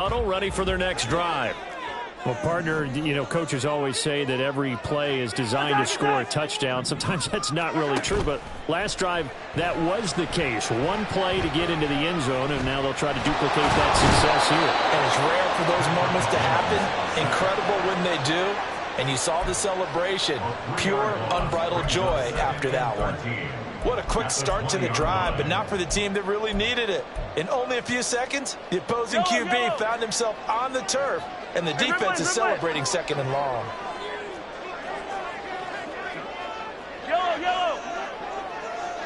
Huddle ready for their next drive. Well, partner, coaches always say that every play is designed to score a touchdown. Sometimes that's not really true, but last drive, that was the case. One play to get into the end zone, and now they'll try to duplicate that success here. And it's rare for those moments to happen. Incredible when they do. And you saw the celebration. Pure, unbridled joy after that one. What a quick start to the drive, but not for the team that really needed it. In only a few seconds, the opposing QB found himself on the turf, and the defense is celebrating second and long. Yo.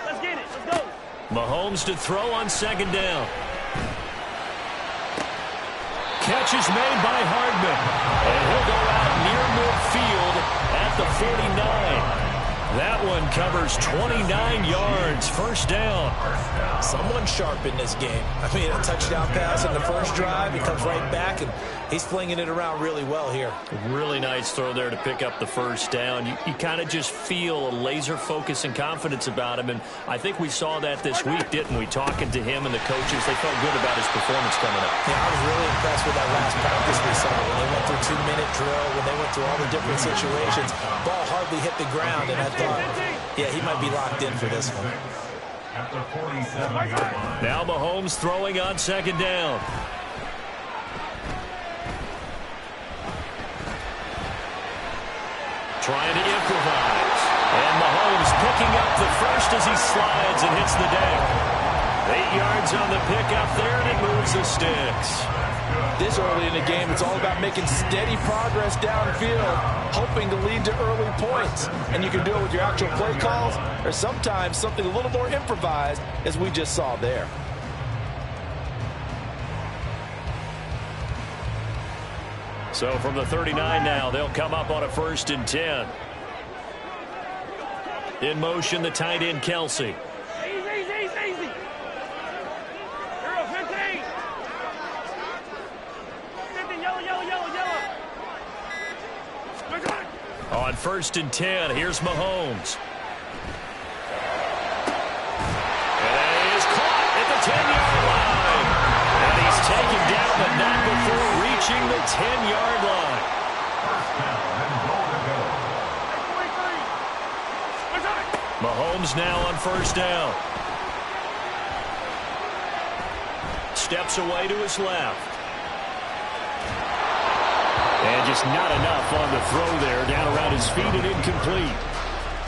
Let's get it. Let's go. Mahomes to throw on second down. Catch is made by Hardman. And he'll go out near midfield at the 49. That one covers 29 yards. First down. Someone sharp in this game. I mean, a touchdown pass in the first drive. He comes right back, and he's flinging it around really well here. Really nice throw there to pick up the first down. You kind of just feel a laser focus and confidence about him, and I think we saw that this week, didn't we? Talking to him and the coaches, they felt good about his performance coming up. Yeah, I was really impressed with that last practice we saw. When they went through 2-minute drill, when they went through all the different situations, ball hardly hit the ground, and I thought, yeah, he might be locked in for this one. Now Mahomes throwing on second down. Trying to improvise. And Mahomes picking up the first as he slides and hits the deck. 8 yards on the pickup there, and it moves the sticks. This early in the game, it's all about making steady progress downfield, hoping to lead to early points. And you can do it with your actual play calls, or sometimes something a little more improvised, as we just saw there. So from the 39 now, they'll come up on a 1st and 10. In motion, the tight end, Kelsey. Easy. Girl, 15. 15, yellow. On 1st and 10, here's Mahomes. And he is caught at the 10-yard line. And he's taken down, but not before reaching the 10-yard line. Mahomes now on 1st down. Steps away to his left. And just not enough on the throw there. Down around his feet and incomplete.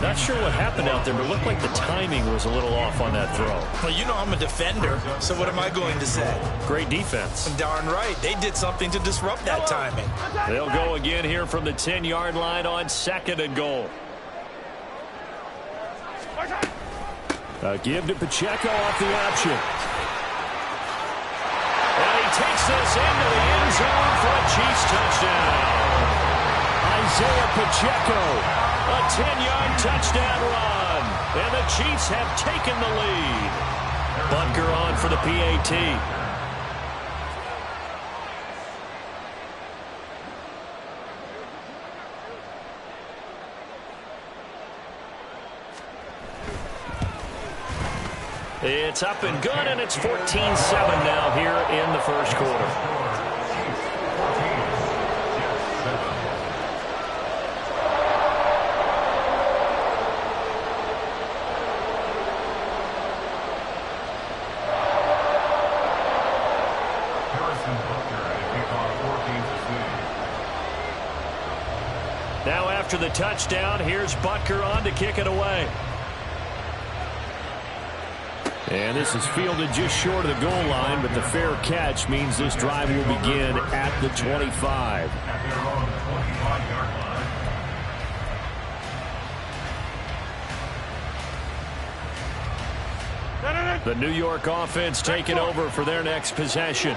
Not sure what happened out there, but it looked like the timing was a little off on that throw. Well, you know I'm a defender, so what am I going to say? Great defense. Darn right. They did something to disrupt that timing. They'll go again here from the 10-yard line on 2nd and goal. A give to Pacheco off the option. And he takes this into the end zone for a Chiefs touchdown. Isaiah Pacheco, a 10-yard touchdown run. And the Chiefs have taken the lead. Butker on for the PAT. It's up and good, and it's 14-7 now here in the first quarter. Now after the touchdown, here's Butker on to kick it away. And this is fielded just short of the goal line, but the fair catch means this drive will begin at the 25. The New York offense taking over for their next possession.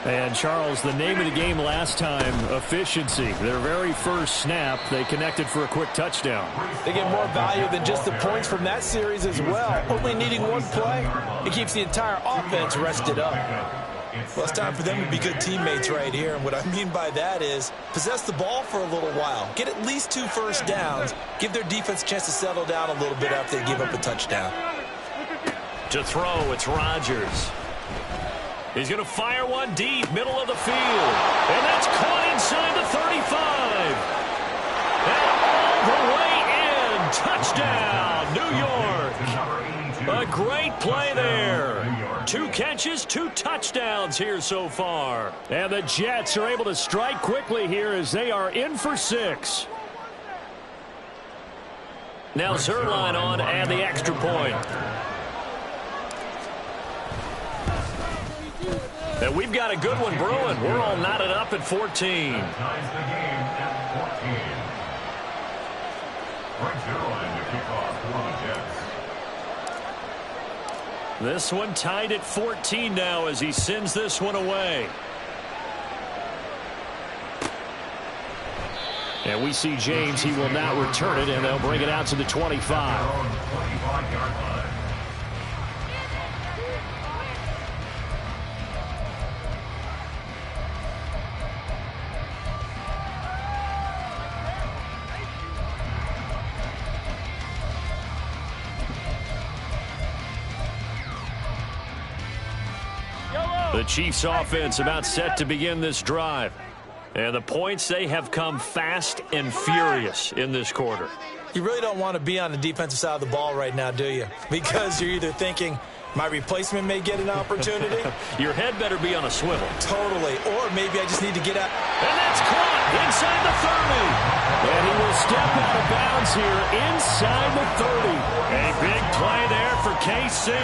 And, Charles, the name of the game last time, efficiency. Their very first snap, they connected for a quick touchdown. They get more value than just the points from that series as well. Only needing one play, it keeps the entire offense rested up. Well, it's time for them to be good teammates right here. And what I mean by that is possess the ball for a little while. Get at least 2 first downs. Give their defense a chance to settle down a little bit after they give up a touchdown. To throw, it's Rodgers. He's going to fire one deep, middle of the field. And that's caught inside the 35. And all the way in. Touchdown, New York. A great play there. 2 catches, 2 touchdowns here so far. And the Jets are able to strike quickly here as they are in for 6. Now Zerline on and the extra point. And we've got a good one brewing. We're all knotted up at 14. This one tied at 14 now as he sends this one away. And we see James. He will now return it, and they'll bring it out to the 25. The Chiefs offense about set to begin this drive. And the points, they have come fast and furious in this quarter. You really don't want to be on the defensive side of the ball right now, do you? Because you're either thinking, my replacement may get an opportunity. Your head better be on a swivel. Totally. Or maybe I just need to get out. And that's caught inside the 30. And he will step out of bounds here inside the 30. A big play there for KC.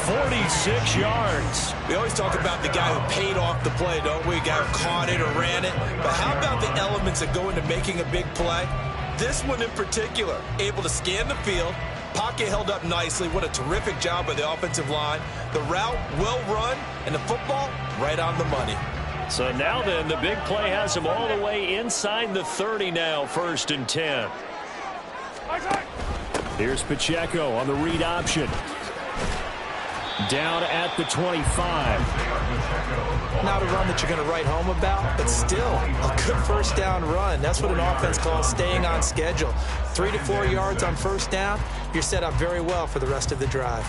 46 yards. We always talk about the guy who paid off the play, don't we? A guy who caught it or ran it. But how about the elements that go into making a big play? This one in particular, able to scan the field. Pocket held up nicely. What a terrific job by the offensive line. The route well run, and the football right on the money. So now then, the big play has him all the way inside the 30 now, 1st and 10. Here's Pacheco on the read option. Down at the 25. Not a run that you're going to write home about, but still a good first down run. That's what an offense calls staying on schedule. 3 to 4 yards on first down, you're set up very well for the rest of the drive.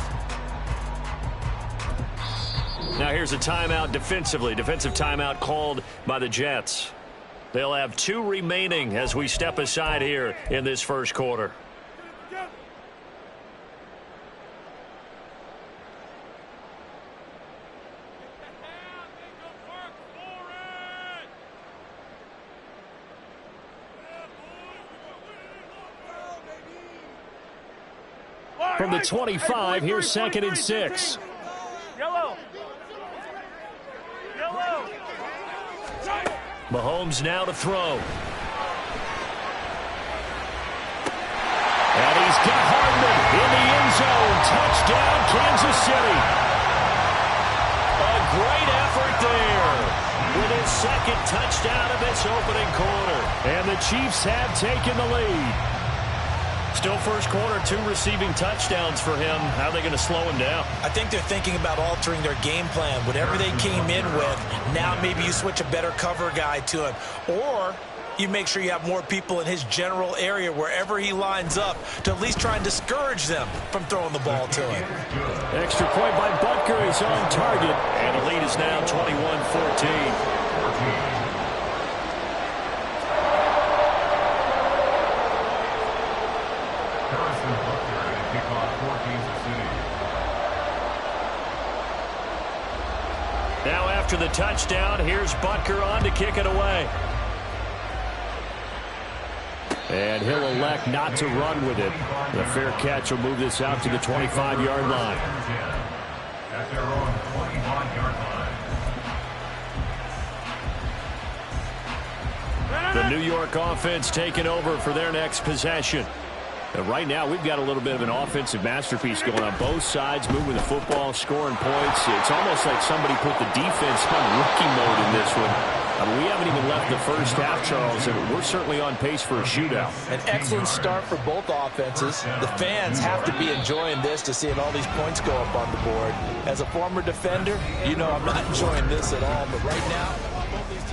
Now here's a timeout defensively. Defensive timeout called by the Jets. They'll have 2 remaining as we step aside here in this first quarter. From the 25, here's 2nd and 6. Yellow. Yellow. Mahomes now to throw. And he's got Hardman in the end zone. Touchdown, Kansas City. A great effort there with his 2nd touchdown of this opening quarter. And the Chiefs have taken the lead. Still first quarter, 2 receiving touchdowns for him. How are they going to slow him down? I think they're thinking about altering their game plan. Whatever they came in with, now maybe you switch a better cover guy to him. Or you make sure you have more people in his general area wherever he lines up to at least try and discourage them from throwing the ball to him. Extra point by Butker is on target. And the lead is now 21-14. Now after the touchdown, here's Butker on to kick it away. And he'll elect not to run with it. The fair catch will move this out to the 25-yard line. At their own 25-yard line. The New York offense taking over for their next possession. And right now, we've got a little bit of an offensive masterpiece going on both sides, moving the football, scoring points. It's almost like somebody put the defense on rookie mode in this one. I mean, we haven't even left the first half, Charles, and we're certainly on pace for a shootout. An excellent start for both offenses. The fans have to be enjoying this to seeing all these points go up on the board. As a former defender, you know I'm not enjoying this at all, but right now, both these teams...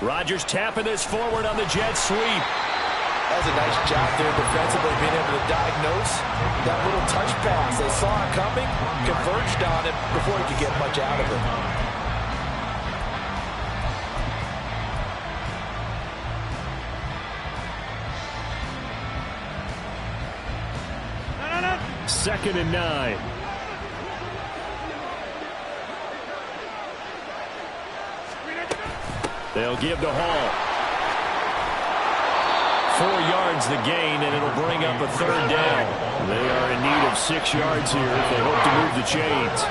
Rodgers tapping this forward on the jet sweep. That was a nice job there defensively, being able to diagnose that little touch pass. They saw it coming, converged on it before he could get much out of it. 2nd and 9. They'll give to Hall. 4 yards the gain, and it'll bring up a 3rd down. They are in need of 6 yards here if they hope to move the chains.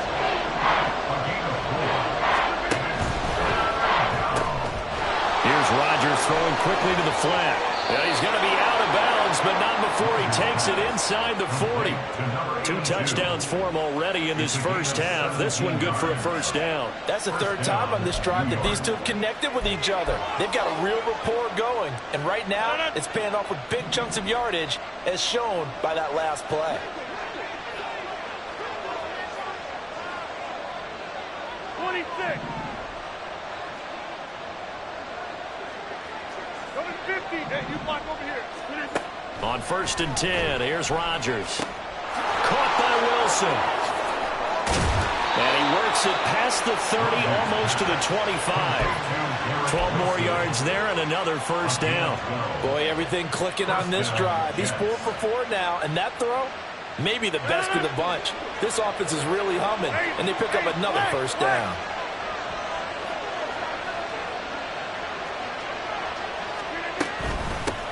Here's Rodgers throwing quickly to the flat. Yeah, he's going to be out of bounds, but not before he takes it inside the 40. 2 touchdowns for him already in this first half. This one good for a 1st down. That's the 3rd time on this drive that these two have connected with each other. They've got a real rapport going, and right now it's paying off with big chunks of yardage, as shown by that last play. 26. Go to 50. Hey, you block over here. On 1st and 10, here's Rodgers. Caught by Wilson. And he works it past the 30, almost to the 25. 12 more yards there and another 1st down. Boy, everything clicking on this drive. He's 4 for 4 now, and that throw, maybe the best of the bunch. This offense is really humming, and they pick up another 1st down.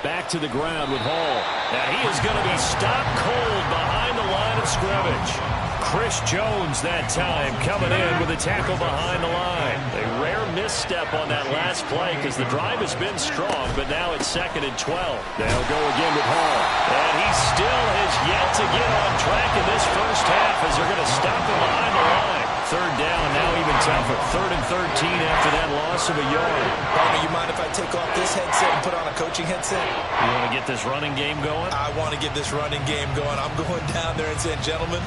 Back to the ground with Hall. And he is going to be stopped cold behind the line of scrimmage. Chris Jones that time coming in with a tackle behind the line. A rare misstep on that last play because the drive has been strong, but now it's 2nd and 12. They'll go again with Hall. And he still has yet to get on track in this first half as they're going to stop him behind the line. 3rd down, now even tougher. 3rd and 13 after that loss of a yard. Bobby, you mind if I take off this headset and put on a coaching headset? You want to get this running game going? I want to get this running game going. I'm going down there and saying, gentlemen,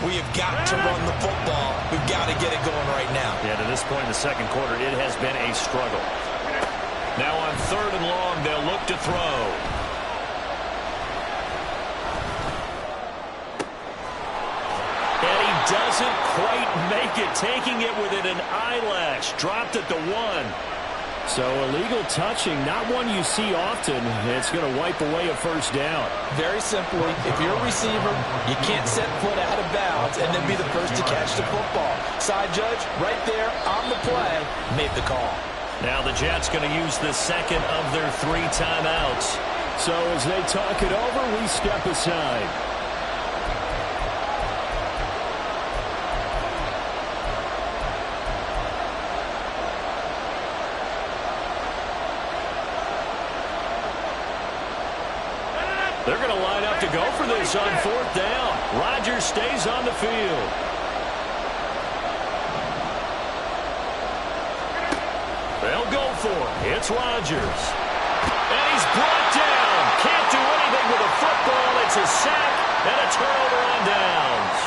we have got to run the football. We've got to get it going right now. Yeah, to this point in the 2nd quarter, it has been a struggle. Now on 3rd and long, they'll look to throw. Doesn't quite make it, taking it within an eyelash. Dropped at the 1. So illegal touching, not one you see often. It's going to wipe away a 1st down. Very simply, if you're a receiver, you can't set foot out of bounds and then be the first to catch the football. Side judge, right there on the play, made the call. Now the Jets going to use the 2nd of their 3 timeouts. So as they talk it over, we step aside. They're going to line up to go for this on 4th down. Rodgers stays on the field. They'll go for it. It's Rodgers. And he's brought down. Can't do anything with a football. It's a sack and a turnover on downs.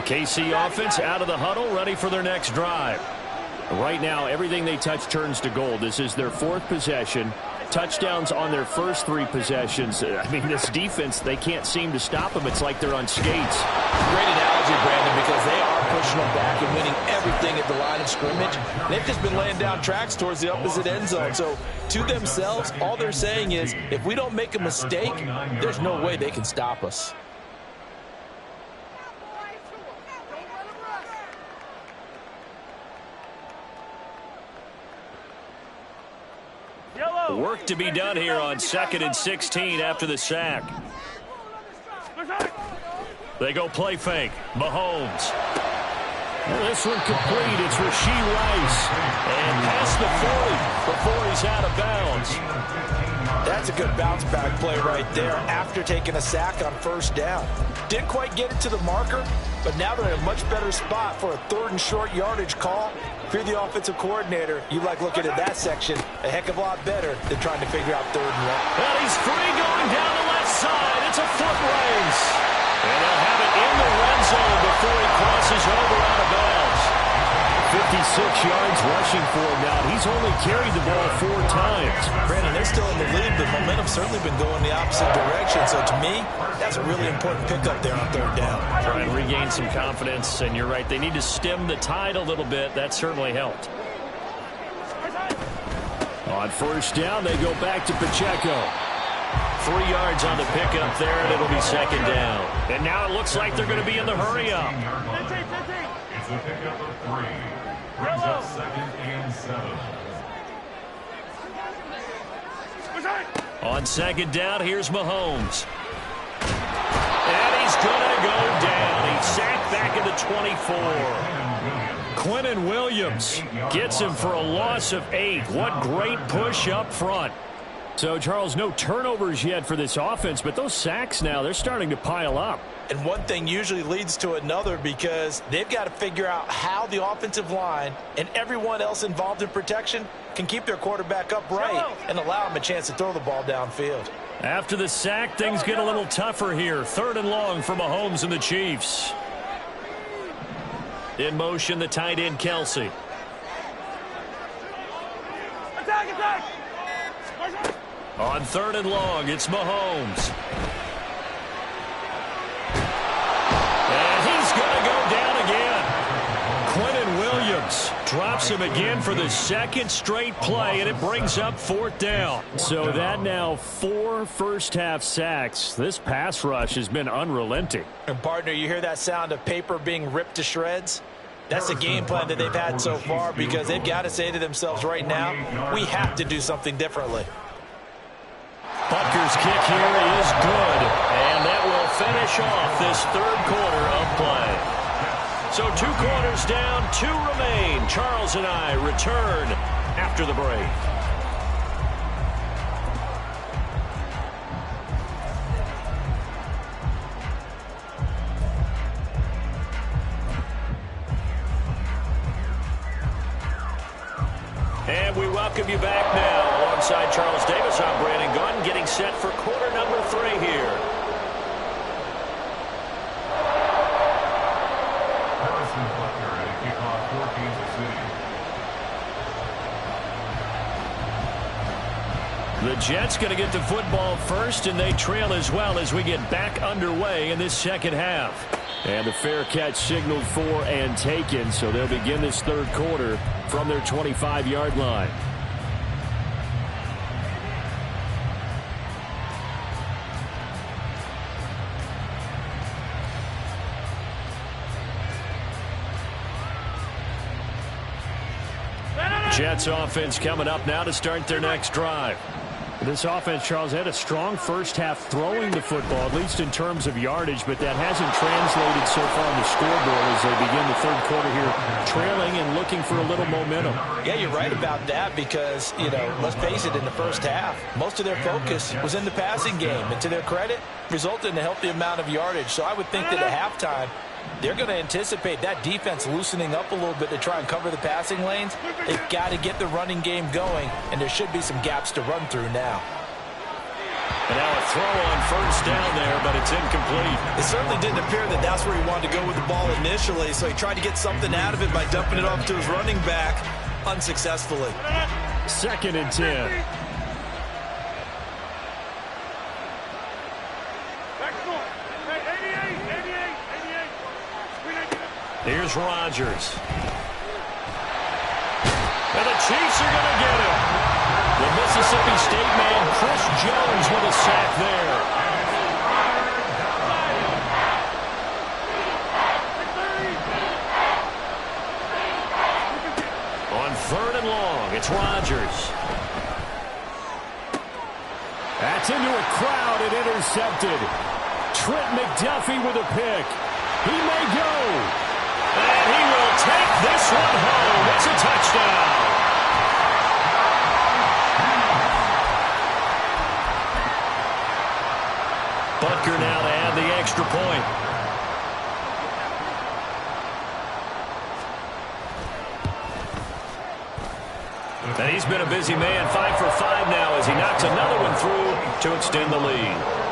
KC offense out of the huddle, ready for their next drive. Right now, everything they touch turns to gold. This is their 4th possession. Touchdowns on their first 3 possessions. I mean, this defense, they can't seem to stop them. It's like they're on skates. Great analogy, Brandon, because they are pushing them back and winning everything at the line of scrimmage. They've just been laying down tracks towards the opposite end zone. So, to themselves, all they're saying is, if we don't make a mistake, there's no way they can stop us. Work to be done here on 2nd and 16 after the sack. They go play fake. Mahomes. Well, this one complete. It's Rashee Rice. And past the 40 before he's out of bounds. That's a good bounce-back play right there after taking a sack on first down. Didn't quite get it to the marker, but now they're in a much better spot for a 3rd and short yardage call. If you're the offensive coordinator, you like looking at that section a heck of a lot better than trying to figure out 3rd and 1. And he's free going down the left side. It's a foot race. And they'll have it in the red zone before he crosses over out of bounds. 56 yards rushing for him now. He's only carried the ball 4 times. Brandon, they're still in the lead, but momentum's certainly been going the opposite direction. So to me, that's a really important pickup there on 3rd down. Try and regain some confidence, and you're right. They need to stem the tide a little bit. That certainly helped. On first down, they go back to Pacheco. 3 yards on the pickup there, and it'll be 2nd down. And now it looks like they're going to be in the hurry-up. It's a pickup of 3. Brings up 2nd and 7. On 2nd down, here's Mahomes. And he's going to go down. He's sacked back at the 24. Quentin Williams gets him for a loss of 8. What great push up front. So, Charles, no turnovers yet for this offense, but those sacks now, they're starting to pile up. And one thing usually leads to another because they've got to figure out how the offensive line and everyone else involved in protection can keep their quarterback upright and allow him a chance to throw the ball downfield. After the sack, things get a little tougher here. 3rd and long for Mahomes and the Chiefs. In motion, the tight end, Kelsey. Attack! On 3rd and long, it's Mahomes. And he's going to go down again. Quentin Williams drops him again for the 2nd straight play, and it brings up 4th down. So that now 4 first-half sacks. This pass rush has been unrelenting. And, partner, you hear that sound of paper being ripped to shreds? That's the game plan that they've had so far because they've got to say to themselves right now, we have to do something differently. Butker's kick here is good, and that will finish off this 3rd quarter of play. So 2 quarters down, 2 remain. Charles and I return after the break. And we welcome you back now. Alongside Charles Davis, I'm Brandon Gunn, getting set for quarter number 3 here. Harrison Butker at a kickoff for Kansas City. The Jets going to get the football first, and they trail as well as we get back underway in this 2nd half. And the fair catch signaled for and taken, so they'll begin this 3rd quarter from their 25-yard line. Jets offense coming up now to start their next drive. This offense, Charles, had a strong first half throwing the football, at least in terms of yardage, but that hasn't translated so far on the scoreboard as they begin the 3rd quarter here, trailing and looking for a little momentum. Yeah, you're right about that because, let's face it, in the first half, most of their focus was in the passing game, and to their credit, resulted in a healthy amount of yardage. So I would think that at halftime, they're going to anticipate that defense loosening up a little bit to try and cover the passing lanes. They've got to get the running game going, and there should be some gaps to run through now. And now a throw on first down there, but it's incomplete. It certainly didn't appear that that's where he wanted to go with the ball initially, so he tried to get something out of it by dumping it off to his running back unsuccessfully. 2nd and 10. Here's Rodgers. And the Chiefs are going to get him. The Mississippi State man, Chris Jones, with a sack there. On 3rd and long, it's Rodgers. That's into a crowd and intercepted. Trent McDuffie with a pick. He may go. And he will take this one home. It's a touchdown. Butker now to add the extra point. And he's been a busy man, 5 for 5 now as he knocks another one through to extend the lead.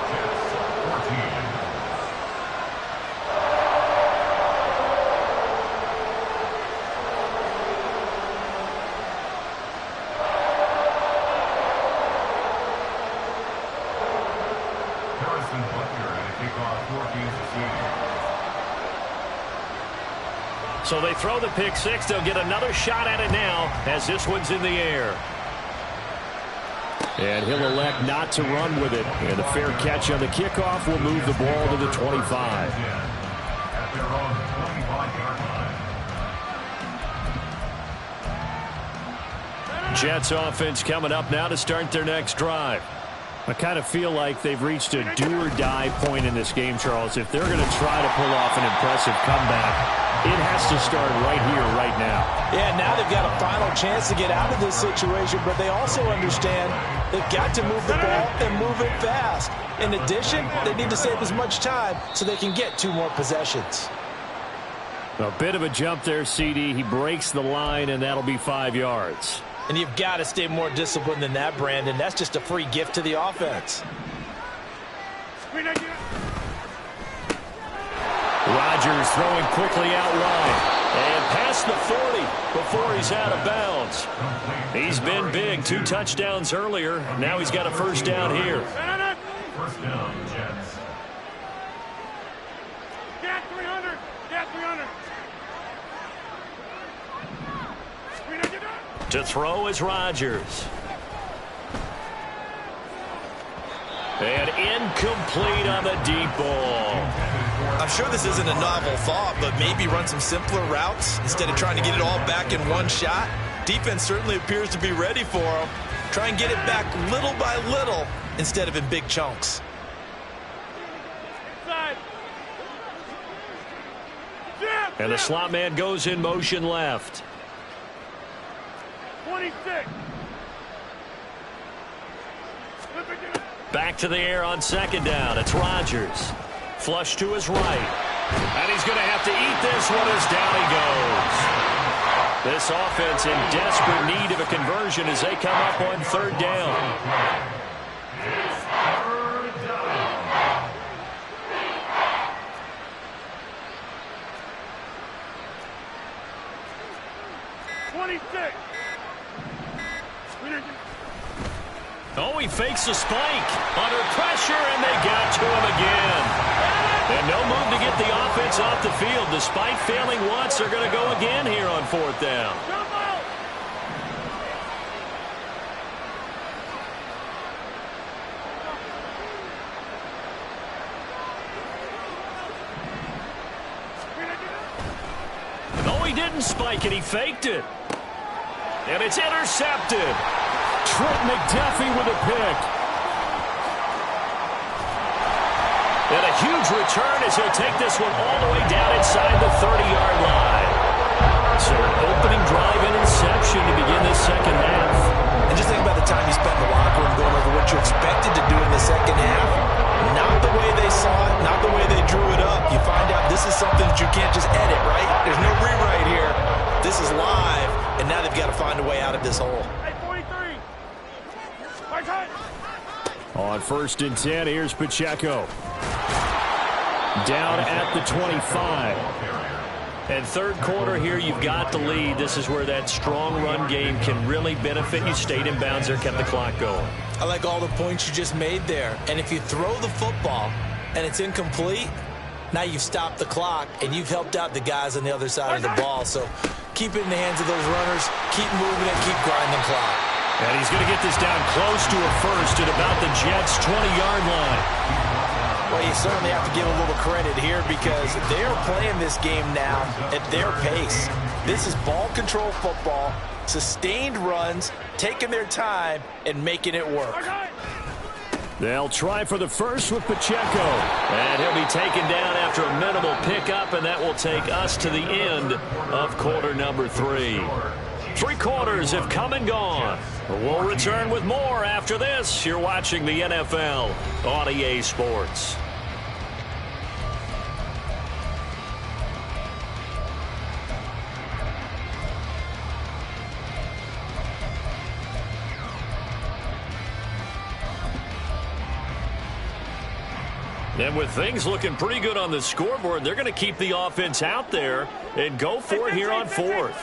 So they throw the pick six. They'll get another shot at it now as this one's in the air. And he'll elect not to run with it. And a fair catch on the kickoff will move the ball to the 25. Jets offense coming up now to start their next drive. I kind of feel like they've reached a do-or-die point in this game, Charles. If they're going to try to pull off an impressive comeback, it has to start right here, right now. Yeah, now they've got a final chance to get out of this situation, but they also understand they've got to move the ball and move it fast. In addition, they need to save as much time so they can get 2 more possessions. A bit of a jump there, CD. He breaks the line, and that'll be 5 yards. And you've got to stay more disciplined than that, Brandon. That's just a free gift to the offense. Rodgers throwing quickly out wide. And past the 40 before he's out of bounds. He's been big. 2 touchdowns earlier. Now he's got a first down here. First down, Jets. Get 300. Get 300. To throw is Rodgers. And incomplete on the deep ball. I'm sure this isn't a novel thought, but maybe run some simpler routes instead of trying to get it all back in one shot. Defense certainly appears to be ready for him. Try and get it back little by little instead of in big chunks. And the slot man goes in motion left. 26. Back to the air on second down. It's Rodgers. Flush to his right. And he's going to have to eat this one as down he goes. This offense in desperate need of a conversion as they come up on third down. Oh, he fakes a spike. Under pressure, and they got to him again. And no move to get the offense off the field. Despite failing once, they're going to go again here on fourth down. No, he didn't spike it. He faked it. And it's intercepted. Trent McDuffie with a pick. And a huge return as he'll take this one all the way down inside the 30-yard line. So opening drive and inception to begin this second half. And just think about the time you spent in the locker room going over what you expected to do in the second half. Not the way they saw it, not the way they drew it up. You find out this is something that you can't just edit, right? There's no rewrite here. This is live, and now they've got to find a way out of this hole. On 1st and 10, here's Pacheco. Down at the 25. And third quarter here, you've got the lead. This is where that strong run game can really benefit you. Stayed in bounds there, kept the clock going. I like all the points you just made there. And if you throw the football and it's incomplete, now you've stopped the clock and you've helped out the guys on the other side of the ball. So keep it in the hands of those runners. Keep moving it. Keep grinding the clock. And he's going to get this down close to a first at about the Jets' 20-yard line. Well, you certainly have to give a little credit here because they're playing this game now at their pace. This is ball control football, sustained runs, taking their time, and making it work. They'll try for the first with Pacheco. And he'll be taken down after a minimal pickup, and that will take us to the end of quarter number 3. Three quarters have come and gone. We'll return with more after this. You're watching the NFL on EA Sports. And with things looking pretty good on the scoreboard, they're going to keep the offense out there and go for it here on fourth.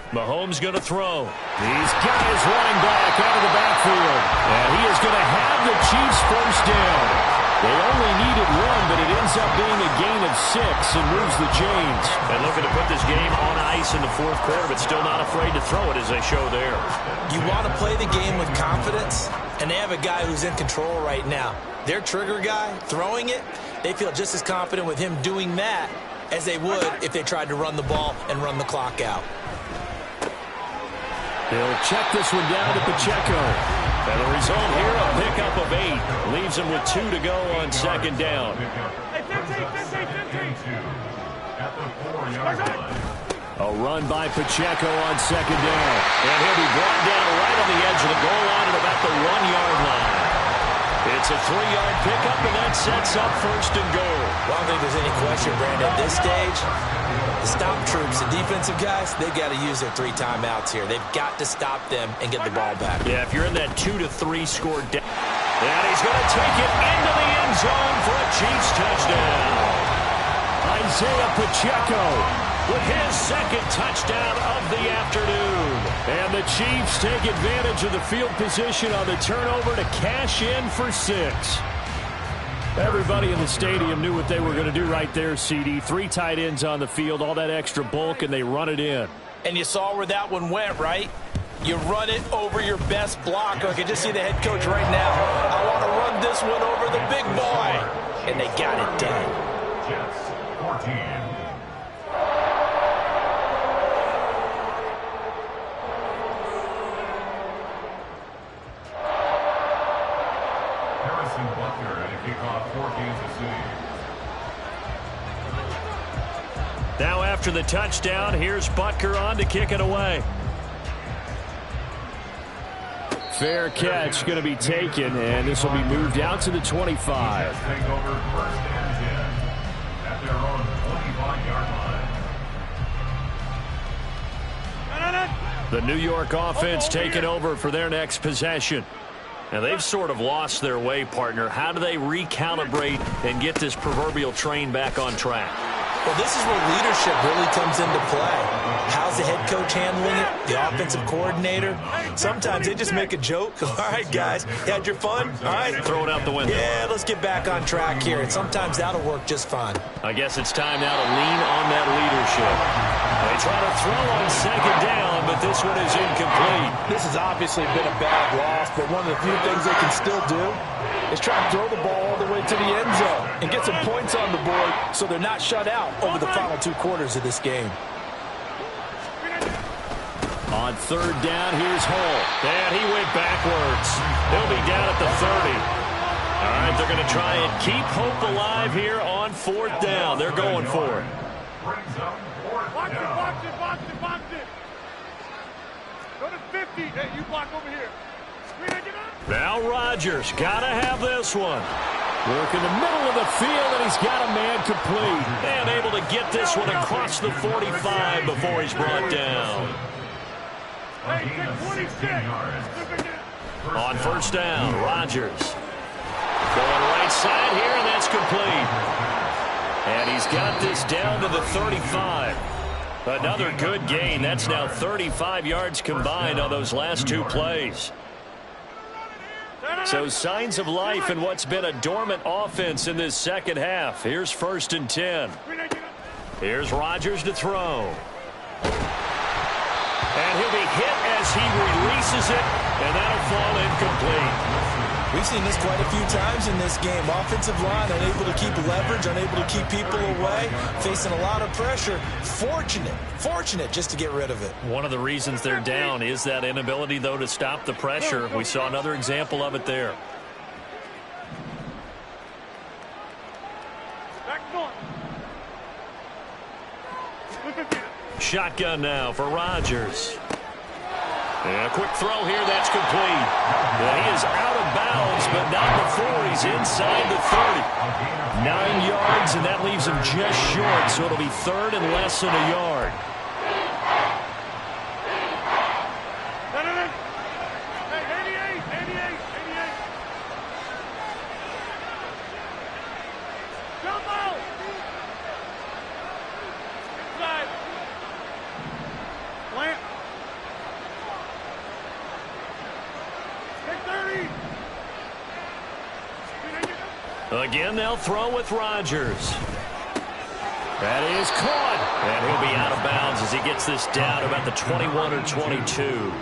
Mahomes going to throw. These guys running back out of the backfield. And he is going to have the Chiefs first down. They only needed one, but it ends up being a gain of 6 and moves the chains. And looking to put this game on ice in the fourth quarter, but still not afraid to throw it as they show there. You want to play the game with confidence, and they have a guy who's in control right now. Their trigger guy, throwing it, they feel just as confident with him doing that as they would if they tried to run the ball and run the clock out. They'll check this one down to Pacheco. And the result here, a pickup of 8. Leaves him with 2 to go on second down. A run by Pacheco on second down. And he'll be brought down right on the edge of the goal line at about the 1-yard line. It's a 3-yard pickup, and that sets up first and goal. Well, I don't think there's any question, Brandon. At this stage, the stop troops, the defensive guys, they've got to use their 3 timeouts here. They've got to stop them and get the ball back. Yeah, if you're in that 2-3 score down. And he's going to take it into the end zone for a Chiefs touchdown. Isaiah Pacheco with his second touchdown of the afternoon. And the Chiefs take advantage of the field position on the turnover to cash in for 6. Everybody in the stadium knew what they were going to do right there, CD. 3 tight ends on the field, all that extra bulk, and they run it in. And you saw where that one went, right? You run it over your best blocker. I can just see the head coach right now. I want to run this one over the big boy. And they got it done. Jets, 14. Now after the touchdown, here's Butker on to kick it away. Fair catch going to be taken, and this will be moved out to the 25. Take over first and 10 at their own 25-yard line. The New York offense taking over for their next possession. Now, they've sort of lost their way, partner. How do they recalibrate and get this proverbial train back on track? Well, this is where leadership really comes into play. How's the head coach handling it? The offensive coordinator? Sometimes they just make a joke. All right, guys, you had your fun? All right. Throw it out the window. Yeah, let's get back on track here. And sometimes that'll work just fine. I guess it's time now to lean on that leadership. They try to throw on second down, but this one is incomplete. This has obviously been a bad loss, but one of the few things they can still do is try to throw the ball all the way to the end zone and get some points on the board so they're not shut out over the final 2 quarters of this game. On third down, here's Hull. And he went backwards. He'll be down at the 30. All right, they're going to try and keep hope alive here on fourth down. They're going for it. Box it. Go to 50. Hey, you block over here. Now Rodgers got to have this one. Work in the middle of the field, and he's got a man complete. And able to get this one across the 45 before he's brought down. On first down, Rodgers. Going right side here, and that's complete. And he's got this down to the 35. Another good gain. That's now 35 yards combined on those last 2 plays. So signs of life in what's been a dormant offense in this second half. Here's first and 10. Here's Rodgers to throw. And he'll be hit as he releases it, and that'll fall incomplete. We've seen this quite a few times in this game. Offensive line unable to keep leverage, unable to keep people away, facing a lot of pressure. Fortunate just to get rid of it. One of the reasons they're down is that inability, though, to stop the pressure. We saw another example of it there. Shotgun now for Rodgers. And a quick throw here, that's complete. Well, he is out of bounds, but not before he's inside the 30. 9 yards, and that leaves him just short, so it'll be third and less than a yard. Again, they'll throw with Rodgers. That is caught. And he'll be out of bounds as he gets this down about the 21 or 22.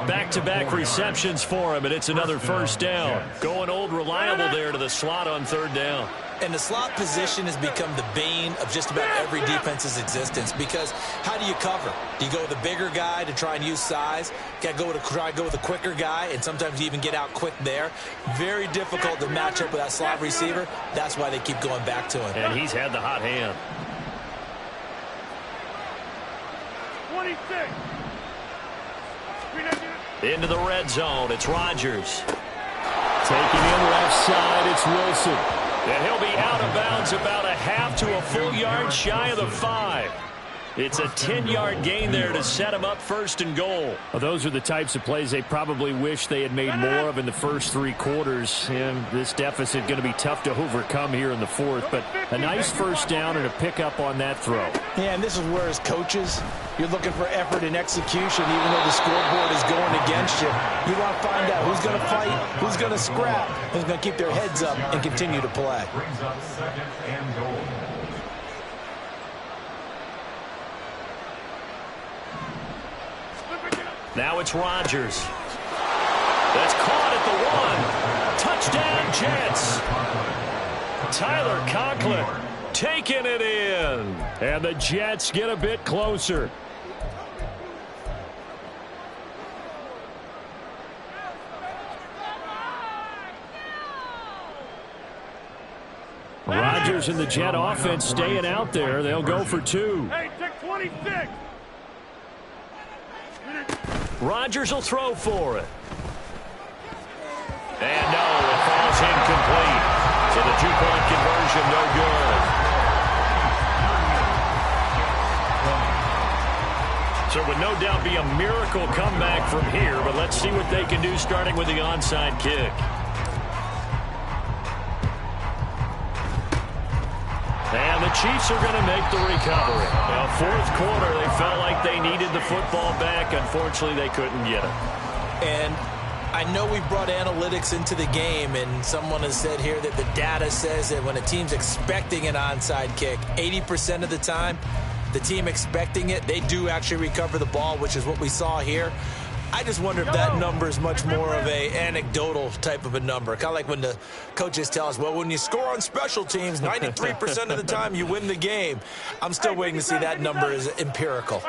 Back-to-back receptions for him, and it's another first down. Going old reliable there to the slot on third down. And the slot position has become the bane of just about every defense's existence, because how do you cover? Do you go with a bigger guy to try and use size? You got to try and go with a quicker guy, and sometimes you even get out quick there. Very difficult to match up with that slot receiver. That's why they keep going back to him. And he's had the hot hand. 26. Into the red zone. It's Rodgers. Taking in left side, it's Wilson. And he'll be out of bounds about a half to a full yard shy of the 5. It's a 10-yard gain there to set him up first and goal. Well, those are the types of plays they probably wish they had made more of in the first 3 quarters. And this deficit going to be tough to overcome here in the 4th. But a nice first down and a pickup on that throw. Yeah, and this is where, as coaches, you're looking for effort and execution, even though the scoreboard is going against you. You want to find out who's going to fight, who's going to scrap, who's going to keep their heads up and continue to play. Brings up second and goal. Now it's Rodgers. That's caught at the 1. Touchdown, Jets. Tyler Conklin taking it in. And the Jets get a bit closer. Rodgers and the Jet offense staying out there. They'll go for 2. Hey, take 26. Rodgers will throw for it. And no, it falls incomplete. So the 2-point conversion no good. So it would no doubt be a miracle comeback from here, but let's see what they can do starting with the onside kick. And the Chiefs are going to make the recovery. Now, 4th quarter, they felt like they needed the football back. Unfortunately, they couldn't get it. And I know we've brought analytics into the game, and someone has said here that the data says that when a team's expecting an onside kick, 80% of the time, the team expecting it, they do actually recover the ball, which is what we saw here. I just wonder if that number is much more of a anecdotal type of a number. Kind of like when the coaches tell us, well, when you score on special teams, 93% of the time you win the game. I'm still waiting to see that number is empirical.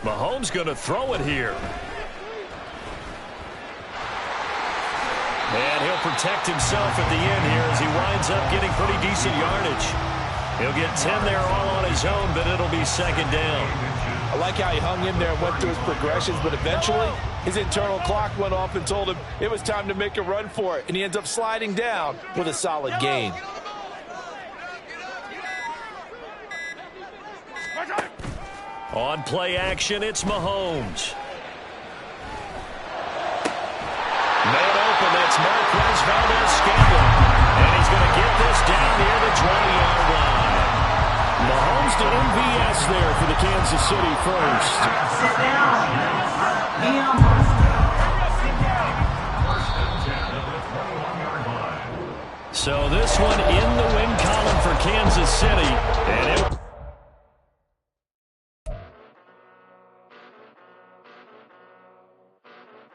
Mahomes going to throw it here. And he'll protect himself at the end here as he winds up getting pretty decent yardage. He'll get 10 there all on his own, but it'll be second down. I like how he hung in there and went through his progressions, but eventually his internal clock went off and told him it was time to make a run for it, and he ends up sliding down with a solid gain. On play action, it's Mahomes. Man open, that's Marquez Valdez-Scantling. And he's going to get this down near the 20-yard line. Mahomes to MVS there for the Kansas City first. So this one in the win column for Kansas City. And it